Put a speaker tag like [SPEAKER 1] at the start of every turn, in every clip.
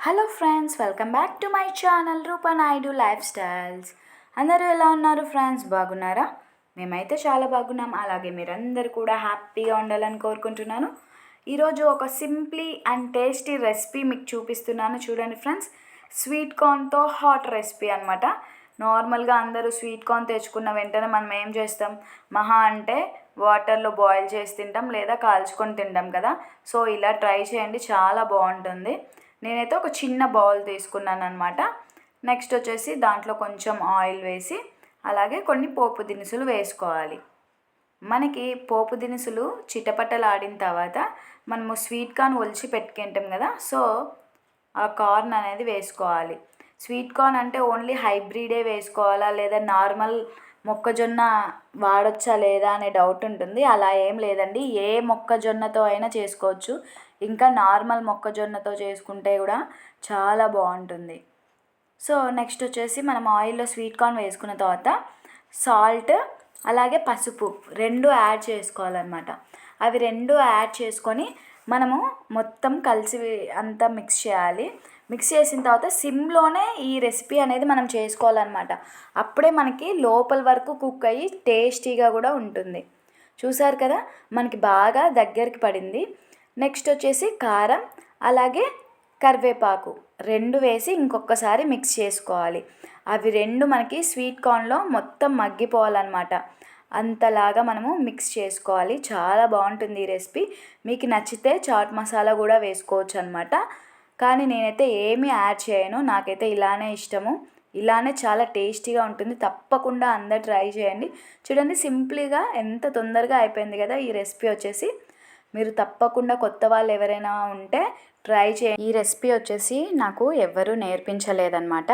[SPEAKER 1] Hello friends, welcome back to my channel Rupa Naidu lifestyles. అందరూ ఎలా ఉన్నారు ఫ్రెండ్స్? బాగున్నారా? మేమైతే చాలా బాగున్నాం. అలాగే మీరందరూ కూడా హ్యాపీగా ఉండాలని కోరుకుంటున్నాను. ఈరోజు ఒక సింప్లీ అండ్ టేస్టీ రెసిపీ మీకు చూపిస్తున్నాను. చూడండి ఫ్రెండ్స్, స్వీట్ కార్న్తో హాట్ రెసిపీ అనమాట. నార్మల్గా అందరూ స్వీట్ కార్న్ తెచ్చుకున్న వెంటనే మనం ఏం చేస్తాం? మహా అంటే వాటర్లో బాయిల్ చేసి తింటాం, లేదా కాల్చుకొని తింటాం కదా. సో ఇలా ట్రై చేయండి, చాలా బాగుంటుంది. నేనైతే ఒక చిన్న బౌల్ తీసుకున్నాను అనమాట. నెక్స్ట్ వచ్చేసి దాంట్లో కొంచెం ఆయిల్ వేసి అలాగే కొన్ని పోపు దినుసులు వేసుకోవాలి. మనకి పోపు దినుసులు చిటపటలాడిన తర్వాత మనము స్వీట్ కార్న్ ఒలిచి పెట్టుకుంటాం కదా, సో ఆ కార్న్ అనేది వేసుకోవాలి. స్వీట్ కార్న్ అంటే ఓన్లీ హైబ్రిడే వేసుకోవాలా లేదా నార్మల్ మొక్కజొన్న వాడొచ్చా లేదా అనే డౌట్ ఉంటుంది. అలా ఏం లేదండి, ఏ మొక్కజొన్నతో అయినా చేసుకోవచ్చు. ఇంకా నార్మల్ మొక్కజొన్నతో చేసుకుంటే కూడా చాలా బాగుంటుంది. సో నెక్స్ట్ వచ్చేసి మనం ఆయిల్లో స్వీట్ కార్న్ వేసుకున్న తర్వాత సాల్ట్ అలాగే పసుపు రెండు యాడ్ చేసుకోవాలన్నమాట. అవి రెండు యాడ్ చేసుకొని మనము మొత్తం కలిసి అంతా మిక్స్ చేయాలి. మిక్స్ చేసిన తర్వాత సిమ్లోనే ఈ రెసిపీ అనేది మనం చేసుకోవాలన్నమాట. అప్పుడే మనకి లోపల వరకు కుక్ అయ్యి టేస్టీగా కూడా ఉంటుంది. చూసారు కదా, మనకి బాగా దగ్గరికి పడింది. నెక్స్ట్ వచ్చేసి కారం అలాగే కరివేపాకు రెండు వేసి ఇంకొకసారి మిక్స్ చేసుకోవాలి. అవి రెండు మనకి స్వీట్ కార్న్లో మొత్తం మగ్గిపోవాలన్నమాట. అంతలాగా మనము మిక్స్ చేసుకోవాలి. చాలా బాగుంటుంది ఈ రెసిపీ. మీకు నచ్చితే చాట్ మసాలా కూడా వేసుకోవచ్చు అనమాట. కానీ నేనైతే ఏమీ యాడ్ చేయను, నాకైతే ఇలానే ఇష్టము. ఇలానే చాలా టేస్టీగా ఉంటుంది. తప్పకుండా అందరు ట్రై చేయండి. చూడండి, సింపుల్గా ఎంత తొందరగా అయిపోయింది కదా ఈ రెసిపీ వచ్చేసి. మీరు తప్పకుండా కొత్త వాళ్ళు ఎవరైనా ఉంటే ట్రై చేయండి. ఈ రెసిపీ వచ్చేసి నాకు ఎవరూ నేర్పించలేదన్నమాట,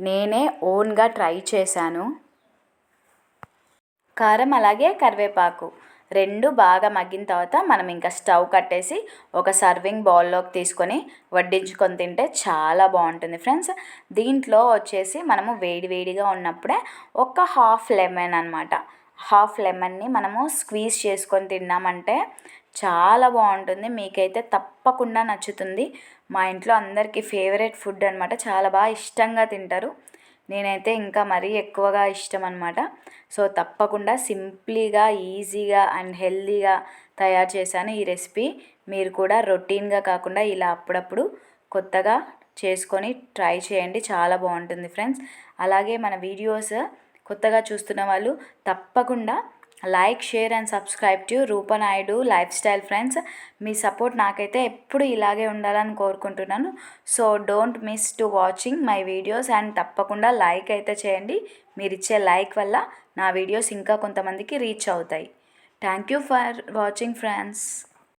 [SPEAKER 1] నేనే ఓన్గా ట్రై చేశాను. కారం అలాగే కరివేపాకు రెండు బాగా మగ్గిన తర్వాత మనం ఇంకా స్టవ్ కట్టేసి ఒక సర్వింగ్ బౌల్లోకి తీసుకొని వడ్డించుకొని తింటే చాలా బాగుంటుంది ఫ్రెండ్స్. దీంట్లో వచ్చేసి మనము వేడివేడిగా ఉన్నప్పుడే ఒక హాఫ్ లెమన్ అనమాట, హాఫ్ లెమన్ని మనము స్క్వీజ్ చేసుకొని తిన్నామంటే చాలా బాగుంటుంది. మీకైతే తప్పకుండా నచ్చుతుంది. మా ఇంట్లో అందరికీ ఫేవరెట్ ఫుడ్ అనమాట, చాలా బాగా ఇష్టంగా తింటారు. నేనైతే ఇంకా మరీ ఎక్కువగా ఇష్టం అనమాట. సో తప్పకుండా సింప్లీగా ఈజీగా అండ్ హెల్తీగా తయారు చేశాను ఈ రెసిపీ. మీరు కూడా రొటీన్గా కాకుండా ఇలా అప్పుడప్పుడు కొత్తగా చేసుకొని ట్రై చేయండి, చాలా బాగుంటుంది ఫ్రెండ్స్. అలాగే మన వీడియోస్ కొత్తగా చూస్తున్న వాళ్ళు తప్పకుండా like, share and subscribe to Rupa Naidu lifestyle friends. మీ సపోర్ట్ నాకైతే ఎప్పుడు ఇలాగే ఉండాలని కోరుకుంటున్నాను. So don't miss to watching my videos and తప్పకుండా లైక్ అయితే చేయండి. మీరు ఇచ్చే లైక్ వల్ల నా వీడియోస్ ఇంకా కొంతమందికి రీచ్ అవుతాయి. Thank you for watching friends.